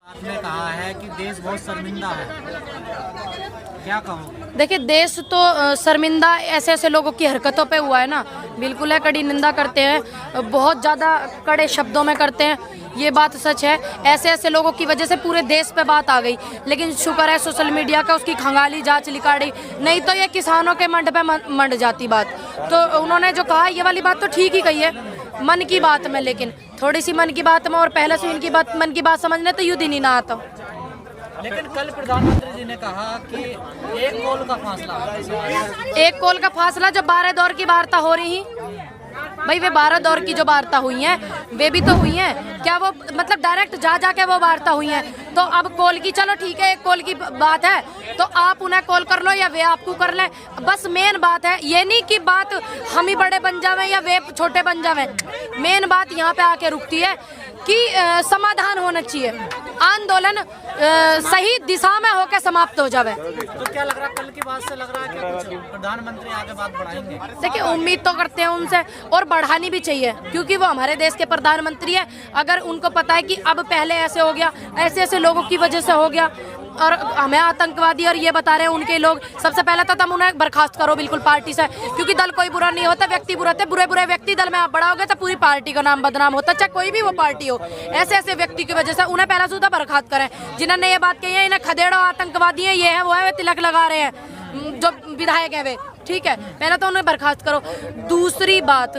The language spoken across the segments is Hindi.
आपने कहा है कि देश बहुत शर्मिंदा है, क्या कहूँ? देखिए, देश तो शर्मिंदा ऐसे ऐसे लोगों की हरकतों पे हुआ है ना, बिल्कुल है, कड़ी निंदा करते हैं, बहुत ज़्यादा कड़े शब्दों में करते हैं, ये बात सच है। ऐसे ऐसे लोगों की वजह से पूरे देश पे बात आ गई, लेकिन शुक्र है सोशल मीडिया का, उसकी खंगाली जांच निकाली, नहीं तो ये किसानों के मंड पे मंड जाती बात। तो उन्होंने जो कहा ये वाली बात तो ठीक ही कही है, मन की बात में, लेकिन थोड़ी सी मन की बात में और पहले से इनकी बात मन की बात समझने तो युद्ध ही नहीं ना आता। लेकिन कल प्रधानमंत्री जी ने कहा कि एक कॉल का फासला, एक कॉल का फासला, जब 12 दौर की वार्ता हो रही भाई, वे 12 दौर की जो वार्ता हुई हैं वे भी तो हुई हैं क्या? वो मतलब डायरेक्ट जा के वो वार्ता हुई हैं? तो अब कॉल की, चलो ठीक है, एक कॉल की बात है तो आप उन्हें कॉल कर लो या वे आपको कर लें, बस मेन बात है ये नहीं कि बात हम ही बड़े बन जावें या वे छोटे बन जावें। मेन बात यहाँ पे आके रुकती है कि समाधान होना चाहिए, आंदोलन सही दिशा में होकर समाप्त हो जावे। तो क्या लग रहा है, कल की बात से लग रहा है कि कुछ प्रधानमंत्री आगे बात बढ़ाएंगे? देखिए, उम्मीद तो करते हैं उनसे, और बढ़ानी भी चाहिए, क्योंकि वो हमारे देश के प्रधानमंत्री है। अगर उनको पता है कि अब पहले ऐसे हो गया, ऐसे ऐसे लोगों की वजह से हो गया, और हमें आतंकवादी और ये बता रहे हैं उनके लोग, सबसे पहले तो तुम उन्हें बर्खास्त करो बिल्कुल पार्टी से, क्योंकि दल कोई बुरा नहीं होता, व्यक्ति बुरे होते, बुरे बुरे व्यक्ति दल में आप बढ़ाओगे तो पूरी पार्टी का नाम बदनाम होता, चाहे कोई भी वो पार्टी हो। ऐसे ऐसे व्यक्ति की वजह से उन्हें पहला सूदा बर्खास्त करें। जिन्होंने ये बात कही है, इन्हें खदेड़ो, आतंकवादी है, ये है वो है, वे तिलक लगा रहे हैं जो विधायक है वे, ठीक है, पहले तो उन्हें बर्खास्त करो। दूसरी बात,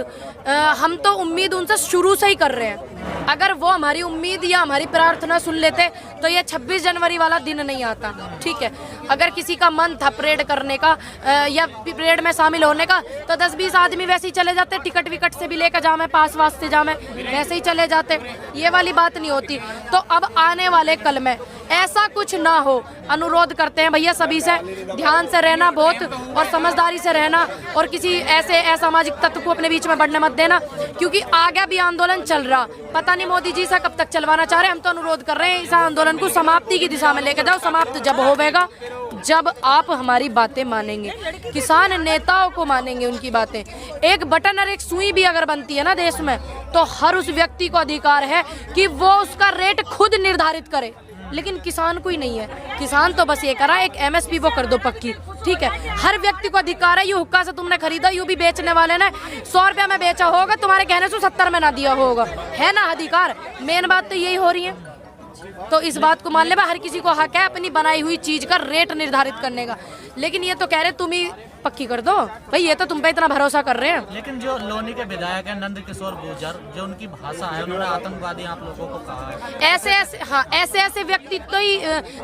हम तो उम्मीद उनसे शुरू से ही कर रहे हैं, अगर वो हमारी उम्मीद या हमारी प्रार्थना सुन लेते तो ये 26 जनवरी वाला दिन नहीं आता, ठीक है। अगर किसी का मन था परेड करने का या परेड में शामिल होने का, तो 10-20 आदमी वैसे ही चले जाते, टिकट विकट से भी लेकर जावे, पास वास से जावे, वैसे ही चले जाते, ये वाली बात नहीं होती। तो अब आने वाले कल में ऐसा कुछ ना हो, अनुरोध करते हैं भैया सभी से, ध्यान से रहना बहुत, और समझदारी से रहना, और किसी ऐसे असामाजिक तत्व को अपने बीच में बढ़ने मत देना, क्योंकि आगे भी आंदोलन चल रहा, पता नहीं मोदी जी से कब तक चलवाना चाह रहे हैं। हम तो अनुरोध कर रहे हैं इस आंदोलन को समाप्ति की दिशा में लेकर जाओ। समाप्त जब होगा जब आप हमारी बातें मानेंगे, किसान नेताओं को मानेंगे, उनकी बातें। एक बटन और एक सुई भी अगर बनती है ना देश में, तो हर उस व्यक्ति को अधिकार है कि वो उसका रेट खुद निर्धारित करे, लेकिन किसान कोई नहीं है। किसान तो बस ये करा, एक MSP वो कर दो पक्की, ठीक है। हर व्यक्ति को अधिकार है, ये हुक्का से तुमने खरीदा, यूं भी बेचने वाले ने 100 रुपया में बेचा होगा, तुम्हारे कहने से 70 में ना दिया होगा, है ना अधिकार। मेन बात तो यही हो रही है, तो इस बात को मान ले, हर किसी को हक है अपनी बनाई हुई चीज का रेट निर्धारित करने का। लेकिन ये तो कह रहे तुम ही पक्की कर दो भाई, ये तो तुम पे इतना भरोसा कर रहे हैं। लेकिन जो लोनी के विधायक है नंद किशोर गुर्जर, जो उनकी भाषा है, उन्होंने आतंकवादी आप लोगों को कहा है। ऐसे ऐसे व्यक्ति तो ही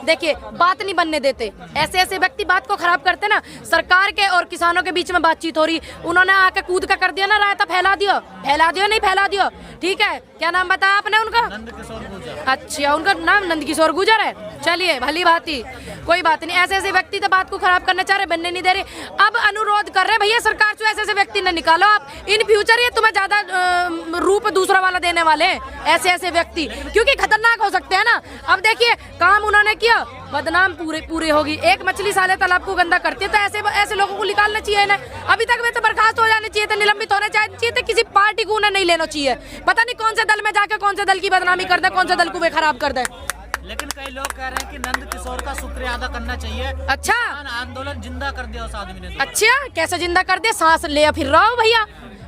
देखिए बात नहीं बनने देते, ऐसे ऐसे व्यक्ति बात को खराब करते ना। सरकार के और किसानों के बीच में बातचीत हो रही, उन्होंने आके कूद कर दिया ना, रायता फैला दिया नहीं फैला दिया, ठीक है। क्या नाम बताया आपने उनका? नंद किशोर गुर्जर। अच्छा, उनका नाम नंद किशोर गुर्जर है, चलिए भली बात ही, कोई बात नहीं। ऐसे ऐसे व्यक्ति तो बात को खराब करना चाह रहे, बनने नहीं दे रहे। अब अनुरोध कर रहे भैया सरकार से ऐसे ऐसे व्यक्ति न निकालो आप, इन फ्यूचर ये तुम्हें ज्यादा रूप दूसरा वाला देने वाले हैं ऐसे ऐसे व्यक्ति, क्योंकि खतरनाक हो सकते हैं ना। अब देखिए काम उन्होंने किया, बदनाम पूरे होगी। एक मछली साले तालाब को गंदा करती है, तो ऐसे ऐसे लोगों को निकालना चाहिए ना। अभी तक वे तो बर्खास्त हो जाने चाहिए थे, निलंबित होने चाहिए थे, किसी पार्टी को उन्हें नहीं लेना चाहिए। पता नहीं कौन से दल में जाकर कौन से दल की बदनामी कर दे, कौन से दल को वे खराब कर दे। लेकिन कई लोग कह रहे हैं कि नंद किशोर का शुक्रिया अदा करना चाहिए। अच्छा, आंदोलन जिंदा कर दिया उस आदमी ने। अच्छा, कैसे जिंदा कर दिया? सांस ले फिर रहा हो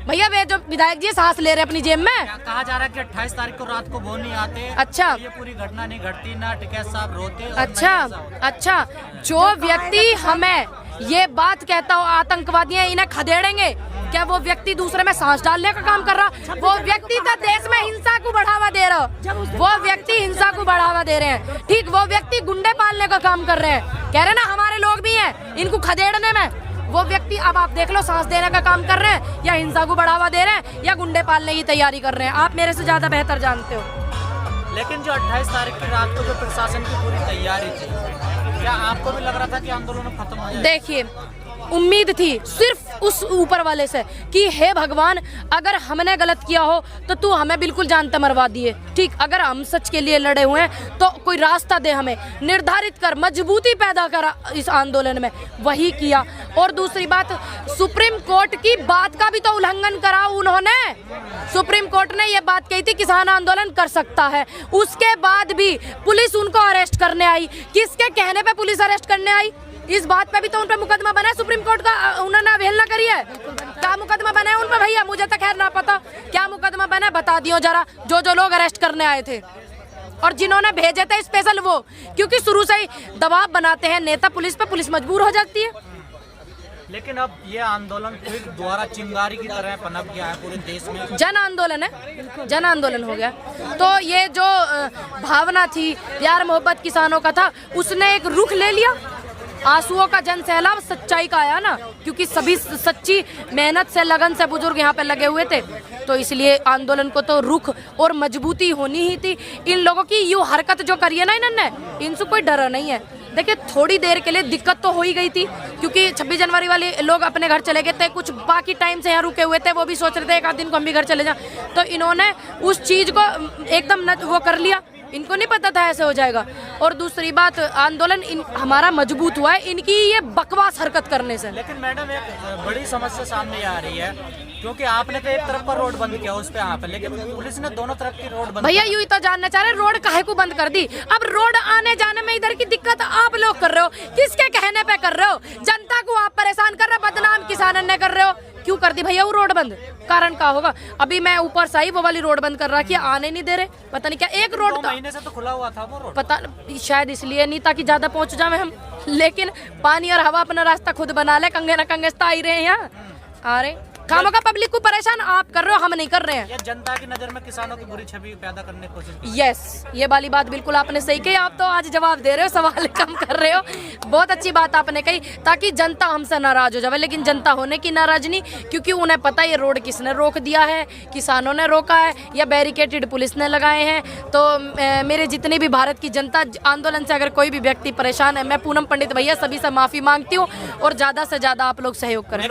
भैया वे जो विधायक जी सांस ले रहे अपनी जेब में। कहा जा रहा है कि 28 तारीख को रात को वो नहीं आते। अच्छा, ये पूरी घटना नहीं घटती, ना टिकैत साहब रोते। अच्छा, जो व्यक्ति हमें ये बात कहता हो आतंकवादी हैं, इन्हें खदेड़ेंगे, क्या वो व्यक्ति दूसरे में सांस डालने का काम कर रहा? वो व्यक्ति तो देश में हिंसा को बढ़ावा दे रहा, वो व्यक्ति हिंसा को बढ़ावा दे रहे हैं, ठीक। वो व्यक्ति गुंडे पालने का काम कर रहे हैं, कह रहे ना हमारे लोग भी हैं इनको खदेड़ने में। वो व्यक्ति अब आप देख लो, सांस देने का काम कर रहे हैं या हिंसा को बढ़ावा दे रहे हैं या गुंडे पालने की तैयारी कर रहे हैं, आप मेरे से ज्यादा बेहतर जानते हो। लेकिन जो 28 तारीख की रात को जो प्रशासन की पूरी तैयारी थी, क्या आपको भी लग रहा था कि आंदोलन खत्म हो जाएगा? देखिए, उम्मीद थी सिर्फ उस ऊपर वाले से कि हे भगवान, अगर हमने गलत किया हो तो तू हमें बिल्कुल जानते मरवा दिए, ठीक। अगर हम सच के लिए लड़े हुए हैं तो कोई रास्ता दे, हमें निर्धारित कर, मजबूती पैदा कर इस आंदोलन में, वही किया। और दूसरी बात, सुप्रीम कोर्ट की बात का भी तो उल्लंघन करा उन्होंने। सुप्रीम कोर्ट ने ये बात कही थी किसान आंदोलन कर सकता है, उसके बाद भी पुलिस उनको अरेस्ट करने आई। किसके कहने पे पुलिस अरेस्ट करने आई? इस बात पे भी तो उन पे मुकदमा बना है सुप्रीम कोर्ट का, उन्होंने अवहेलना करी है। क्या मुकदमा बना है उन पे भैया? मुझे तो खैर ना पता क्या मुकदमा बना है, बता दियो जरा। जो लोग अरेस्ट करने आए थे और जिन्होंने भेजे थे स्पेशल वो, क्योंकि शुरू से ही दबाव बनाते हैं नेता पुलिस पे, पुलिस मजबूर हो जाती है। लेकिन अब ये आंदोलन फिर दोबारा चिंगारी की तरह पनप गया है पूरे देश में। जन आंदोलन है, जन आंदोलन हो गया। तो ये जो भावना थी प्यार मोहब्बत किसानों का था, उसने एक रुख ले लिया। आंसुओं का जन सैलाब सच्चाई का आया ना, क्योंकि सभी सच्ची मेहनत से लगन से बुजुर्ग यहाँ पे लगे हुए थे, तो इसलिए आंदोलन को तो रुख और मजबूती होनी ही थी। इन लोगों की यूँ हरकत जो करी है ना इन्होंने, इनसे कोई डर नहीं है। देखिए थोड़ी देर के लिए दिक्कत तो हो ही गई थी, क्योंकि 26 जनवरी वाले लोग अपने घर चले गए थे, कुछ बाकी टाइम से यहाँ रुके हुए थे, वो भी सोच रहे थे एक आध दिन को हम भी घर चले जाएं, तो इन्होंने उस चीज़ को एकदम वो कर लिया। इनको नहीं पता था ऐसे हो जाएगा। और दूसरी बात, आंदोलन हमारा मजबूत हुआ है इनकी ये बकवास हरकत करने से। लेकिन मैडम एक बड़ी समस्या सामने आ रही है, क्योंकि आपने तो एक तरफ पर रोड बंद किया उस पे यहाँ पे, लेकिन पुलिस ने दोनों तरफ की रोड बंद। भैया यूं ही तो जानना चाह रहे रोड काहे को बंद कर दी? अब रोड आने जाने में इधर की दिक्कत आप लोग कर रहे हो, किसके कहने पे कर रहे हो? जनता को आप परेशान कर रहे हो, बदनाम किसान ने कर रहे हो। क्यों कर दी भैया वो रोड बंद? कारण क्या होगा? अभी मैं ऊपर से आई, वो वाली रोड बंद कर रहा कि आने नहीं दे रहे, पता नहीं क्या। एक रोड 2 महीने से तो खुला हुआ था वो रोड, पता शायद इसलिए नहीं ताकि ज्यादा पहुंच जाए हम, लेकिन पानी और हवा अपना रास्ता खुद बना ले, कंगे न कंगे आ ही रहे हैं यहाँ। आ रहे कामों का पब्लिक को परेशान आप कर रहे हो, हम नहीं कर रहे हैं। ये जनता की नजर में किसानों की बुरी छवि पैदा करने की कोशिश की। यस, ये वाली बात बिल्कुल आपने सही कही। आप तो आज जवाब दे रहे हो, सवाल कम कर रहे हो। बहुत अच्छी बात आपने कही, ताकि जनता हमसे नाराज हो जाए। लेकिन जनता होने की नाराज नहीं, क्योंकि उन्हें पता है ये रोड किसने रोक दिया है, किसानों ने रोका है या बैरिकेटेड पुलिस ने लगाए हैं। तो मेरे जितनी भी भारत की जनता, आंदोलन से अगर कोई भी व्यक्ति परेशान है, मैं पूनम पंडित भैया सभी से माफी मांगती हूँ, और ज्यादा से ज्यादा आप लोग सहयोग करें।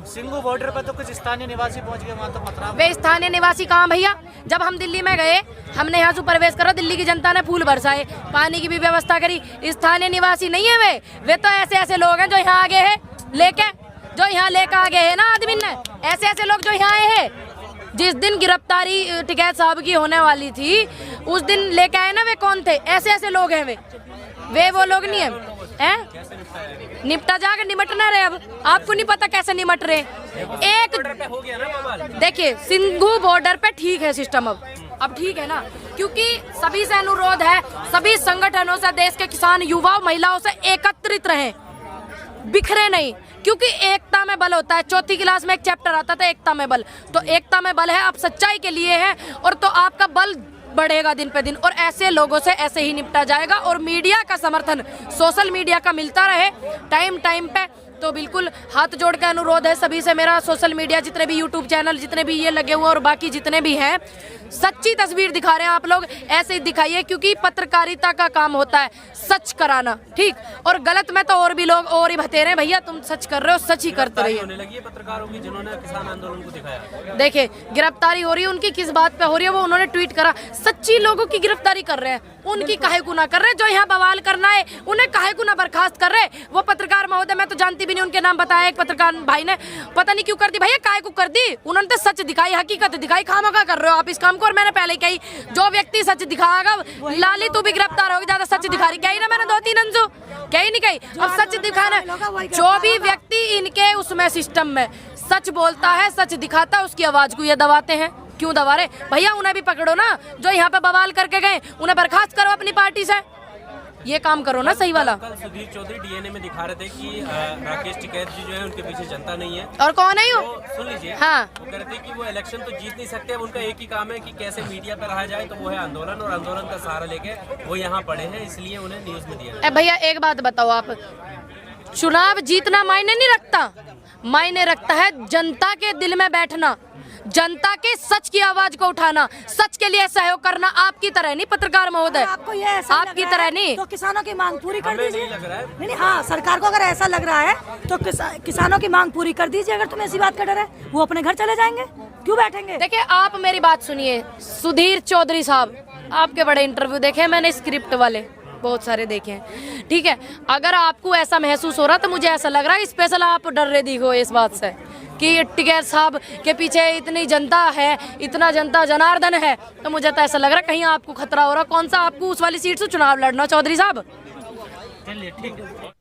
सिंगू बॉर्डर पर तो कुछ स्थानीय निवासी पहुंच गए, वहाँ तो पथराव। वे स्थानीय निवासी कहाँ भैया? जब हम दिल्ली में गए, हमने यहाँ से प्रवेश करा, दिल्ली की जनता ने फूल बरसाए, पानी की भी व्यवस्था करी। स्थानीय निवासी नहीं है वे तो ऐसे ऐसे लोग हैं जो यहाँ आगे है लेके, जो यहाँ लेकर आगे है ना आदमी ने, ऐसे ऐसे लोग जो यहाँ आए हैं। जिस दिन गिरफ्तारी टिकैत साहब की होने वाली थी, उस दिन लेके आए ना, वे कौन थे? ऐसे ऐसे लोग हैं वे वो लोग नहीं है। निपटा जाकर निमट ना रहे। अब आपको नहीं पता कैसे निमट रहे। एक देखिए सिंघू बॉर्डर पे ठीक है सिस्टम, अब ठीक है ना, क्योंकि सभी से अनुरोध है, सभी संगठनों से, देश के किसान युवाओं महिलाओं से एकत्रित रहें, बिखरे नहीं, क्योंकि एकता में बल होता है। चौथी क्लास में एक चैप्टर आता था एकता में बल, तो एकता में बल है, अब सच्चाई के लिए है, और तो आपका बल बढ़ेगा दिन पे दिन, और ऐसे लोगों से ऐसे ही निपटा जाएगा। और मीडिया का समर्थन, सोशल मीडिया का मिलता रहे टाइम पे, तो बिल्कुल हाथ जोड़ के अनुरोध है सभी से मेरा। सोशल मीडिया जितने भी यूट्यूब चैनल जितने भी ये लगे हुए और बाकी जितने भी हैं, सच्ची तस्वीर दिखा रहे हैं आप लोग, ऐसे ही दिखाइए, क्योंकि पत्रकारिता का काम होता है सच कराना, ठीक। और गलत में तो और भी लोग और ही बतेरे हैं, भैया तुम सच कर रहे हो, सच ही करते रहिए। होने लगी है पत्रकारों की जिन्होंने किसान आंदोलन को दिखाया। देखिए गिरफ्तारी हो रही है उनकी, किस बात पे हो रही है वो उन्होंने ट्वीट करा। सच्ची लोगों की गिरफ्तारी कर रहे हैं, उनकी काहे को ना कर रहे। जो यहाँ बवाल करना है उन्हें काहे को ना बर्खास्त कर रहे। वो पत्रकार महोदय, मैं तो जानती भी नहीं, उनके नाम बताया एक पत्रकार भाई ने, पता नहीं क्यों कर दी। भैया काहे को कर दी? उन्होंने तो सच दिखाई, हकीकत दिखाई। खामखा कर रहे हो आप इस काम को। और मैंने पहले कही, जो व्यक्ति सच दिखाएगा, लाली तू भी गिरफ्तार होगी, ज्यादा सच दिखा रही। कही ना मैंने 2-3 अंजू, कही नहीं कही। अब सच दिखाना, जो भी व्यक्ति इनके उसमें सिस्टम में सच बोलता है, सच दिखाता है, उसकी आवाज को ये दबाते हैं। क्यों दबा रहे भैया? उन्हें भी पकड़ो ना, जो यहाँ पे बवाल करके गए, उन्हें बर्खास्त करो अपनी पार्टी से। ये काम करो ना सही वाला। कल सुधीर चौधरी डीएनए में दिखा रहे थे कि राकेश टिकैत जी जो है उनके पीछे जनता नहीं है। और कौन है ये? तो सुन लीजिए, हाँ, वो कह रहे थे कि वो इलेक्शन तो जीत नहीं सकते, अब उनका एक ही काम है कि कैसे मीडिया पर रहा जाए, तो वो है आंदोलन, और आंदोलन का सहारा लेके वो यहाँ पड़े हैं, इसलिए उन्हें न्यूज में दिया। भैया एक बात बताओ, आप चुनाव जीतना मायने नहीं रखता, मायने रखता है जनता के दिल में बैठना, जनता के सच की आवाज को उठाना, सच के लिए सहयोग करना। आपकी तरह नहीं पत्रकार महोदय, आपको ये ऐसा आपकी तरह नहीं, तो किसानों की मांग पूरी कर दीजिए। नहीं लग रहा है। नहीं, हाँ, सरकार को अगर ऐसा लग रहा है तो किसानों की मांग पूरी कर दीजिए। अगर तुम्हें ऐसी बात का डर है, वो अपने घर चले जाएंगे, क्यों बैठेंगे? देखिए आप मेरी बात सुनिए, सुधीर चौधरी साहब, आपके बड़े इंटरव्यू देखे मैंने, स्क्रिप्ट वाले बहुत सारे देखे हैं, ठीक है। अगर आपको ऐसा महसूस हो रहा तो मुझे ऐसा लग रहा है स्पेशल आप डर रहे दिखो इस बात से, कि टिकैत साहब के पीछे इतनी जनता है, इतना जनता जनार्दन है, तो मुझे तो ऐसा लग रहा है कहीं आपको खतरा हो रहा। कौन सा आपको उस वाली सीट से चुनाव लड़ना चौधरी साहब? चलिए ठीक है।